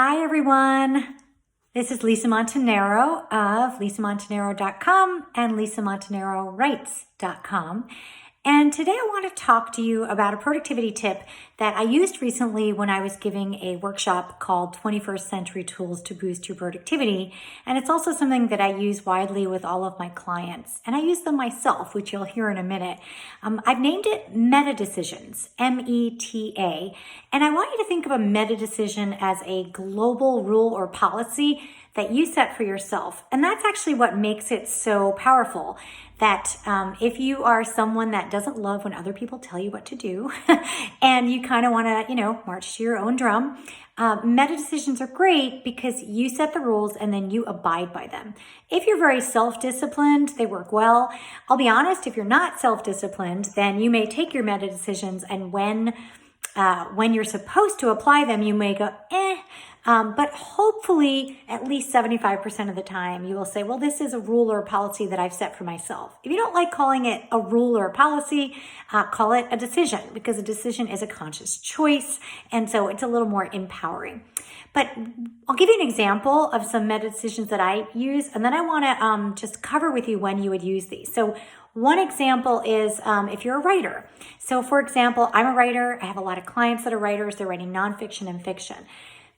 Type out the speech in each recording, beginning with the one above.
Hi, everyone. This is Lisa Montanaro of lisamontanaro.com and lisamontanarowrites.com. And today I want to talk to you about a productivity tip that I used recently when I was giving a workshop called 21st Century Tools to Boost Your Productivity. And it's also something that I use widely with all of my clients. And I use them myself, which you'll hear in a minute. I've named it Meta Decisions, M-E-T-A. And I want you to think of a meta decision as a global rule or policy that you set for yourself. And that's actually what makes it so powerful. That if you are someone that doesn't love when other people tell you what to do and you kind of want to, march to your own drum, meta decisions are great because you set the rules and then you abide by them. If you're very self-disciplined, they work well. I'll be honest, if you're not self-disciplined, then you may take your meta decisions and when you're supposed to apply them, you may go, but hopefully at least 75% of the time you will say, well, this is a rule or a policy that I've set for myself. If you don't like calling it a rule or a policy, call it a decision, because a decision is a conscious choice. And so it's a little more empowering. But I'll give you an example of some meta decisions that I use, and then I want to just cover with you when you would use these. So one example is if you're a writer. So for example, I'm a writer. I have a lot of clients that are writers. They're writing nonfiction and fiction.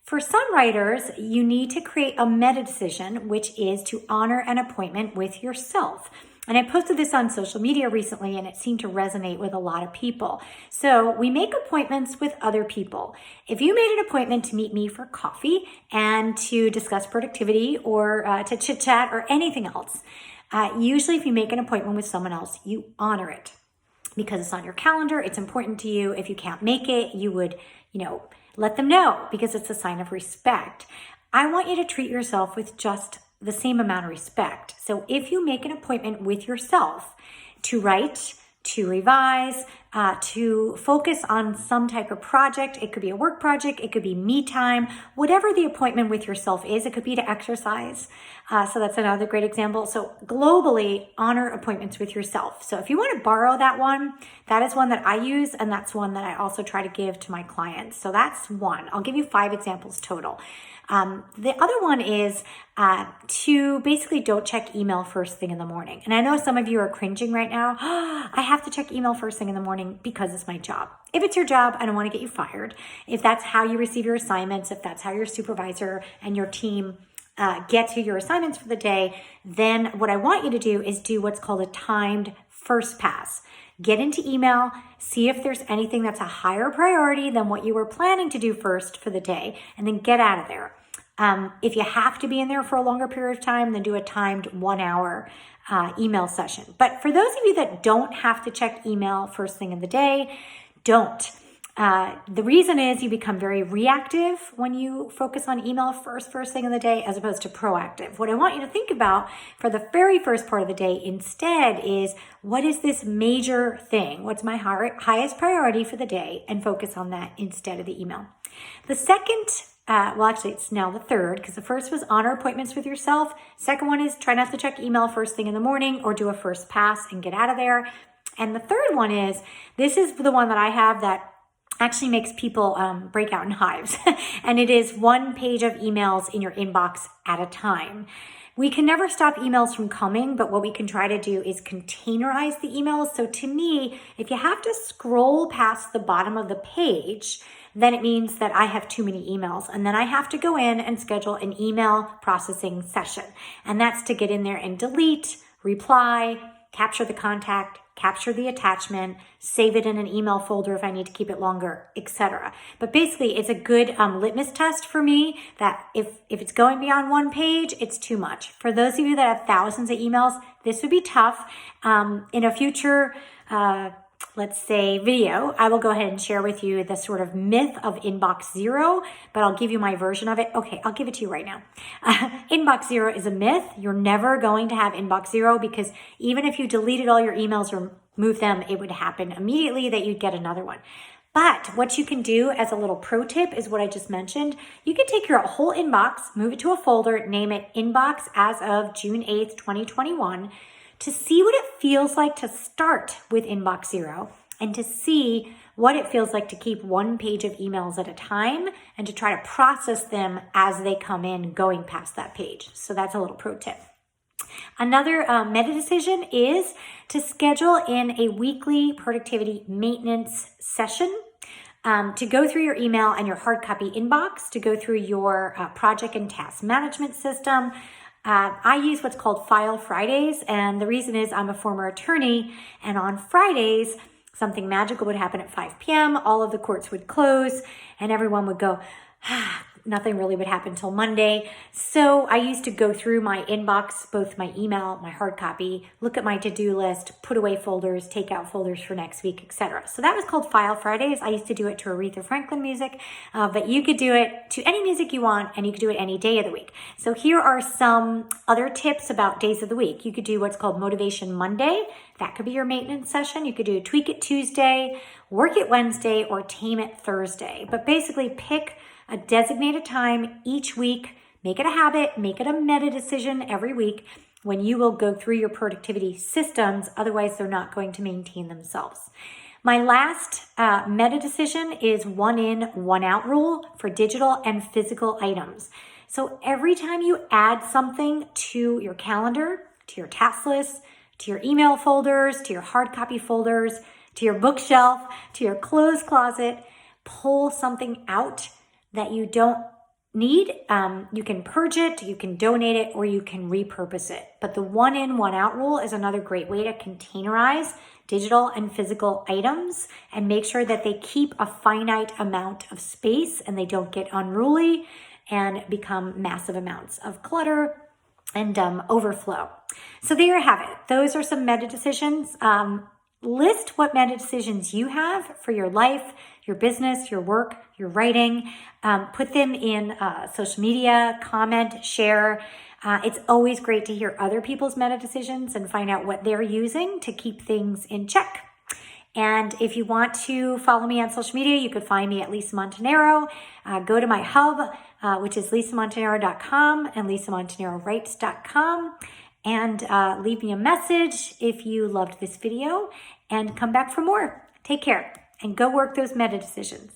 For some writers, you need to create a meta decision, which is to honor an appointment with yourself. And I posted this on social media recently, and it seemed to resonate with a lot of people. So we make appointments with other people. If you made an appointment to meet me for coffee and to discuss productivity or to chit chat or anything else, usually if you make an appointment with someone else, you honor it because it's on your calendar. It's important to you. If you can't make it, you would, let them know because it's a sign of respect. I want you to treat yourself with just the same amount of respect. So if you make an appointment with yourself to write, to revise, to focus on some type of project, it could be a work project, it could be me time, whatever the appointment with yourself is, it could be to exercise. So that's another great example. So globally, honor appointments with yourself. So if you want to borrow that one, that is one that I use, and that's one that I also try to give to my clients. So that's one. I'll give you 5 examples total. The other one is to basically don't check email first thing in the morning. And I know some of you are cringing right now. I have to check email first thing in the morning because it's my job. If it's your job, I don't want to get you fired. If that's how you receive your assignments, if that's how your supervisor and your team get to your assignments for the day, then what I want you to do is do what's called a timed first pass. Get into email, see if there's anything that's a higher priority than what you were planning to do first for the day, and then get out of there. If you have to be in there for a longer period of time, then do a timed 1-hour email session. But for those of you that don't have to check email first thing in the day, don't. The reason is you become very reactive when you focus on email first thing in the day as opposed to proactive. What I want you to think about for the very first part of the day instead is, what is this major thing? What's my highest priority for the day? And focus on that instead of the email. The second, it's now the third, because the first was honor appointments with yourself. Second one is try not to check email first thing in the morning or do a first pass and get out of there. And the third one is, this is the one that I have that actually makes people break out in hives. And it is 1 page of emails in your inbox at a time. We can never stop emails from coming, but what we can try to do is containerize the emails. So to me, if you have to scroll past the bottom of the page, then it means that I have too many emails. And then I have to go in and schedule an email processing session. And that's to get in there and delete, reply, capture the contact, capture the attachment, save it in an email folder if I need to keep it longer, etc. But basically, it's a good litmus test for me that if it's going beyond 1 page, it's too much. For those of you that have thousands of emails, this would be tough. In a future let's say video, I will go ahead and share with you the sort of myth of inbox zero, but I'll give you my version of it. Okay, I'll give it to you right now. Inbox zero is a myth. You're never going to have inbox zero because even if you deleted all your emails or moved them, it would happen immediately that you'd get another one. But what you can do as a little pro tip is what I just mentioned. You can take your whole inbox, move it to a folder, name it inbox as of June 8th, 2021, to see what it feels like to start with inbox zero and to see what it feels like to keep one page of emails at a time and to try to process them as they come in going past that page. So that's a little pro tip. Another meta decision is to schedule in a weekly productivity maintenance session to go through your email and your hard copy inbox, to go through your project and task management system. I use what's called File Fridays, and the reason is I'm a former attorney, and on Fridays, something magical would happen at 5 p.m. All of the courts would close, and everyone would go, nothing really would happen till Monday. So I used to go through my inbox, both my email, my hard copy, look at my to-do list, put away folders, take out folders for next week, etc. So that was called File Fridays. I used to do it to Aretha Franklin music, but you could do it to any music you want, and you could do it any day of the week. So here are some other tips about days of the week. You could do what's called Motivation Monday. That could be your maintenance session. You could do Tweak It Tuesday, Work It Wednesday, or Tame It Thursday. But basically pick a designated time each week, make it a habit, make it a meta decision every week when you will go through your productivity systems. Otherwise, they're not going to maintain themselves. My last meta decision is 1 in, 1 out rule for digital and physical items. So every time you add something to your calendar, to your task list, to your email folders, to your hard copy folders, to your bookshelf, to your clothes closet, pull something out that you don't need. You can purge it, you can donate it, or you can repurpose it. But the 1 in, 1 out rule is another great way to containerize digital and physical items and make sure that they keep a finite amount of space and they don't get unruly and become massive amounts of clutter and overflow. So there you have it. Those are some meta decisions. List what meta decisions you have for your life, your business, your work, your writing. Put them in social media, comment, share. It's always great to hear other people's meta decisions and find out what they're using to keep things in check. And if you want to follow me on social media, you could find me at Lisa Montanaro. Go to my hub, which is lisamontanaro.com and lisamontanarowrites.com. And leave me a message if you loved this video and come back for more. Take care and go work those meta decisions.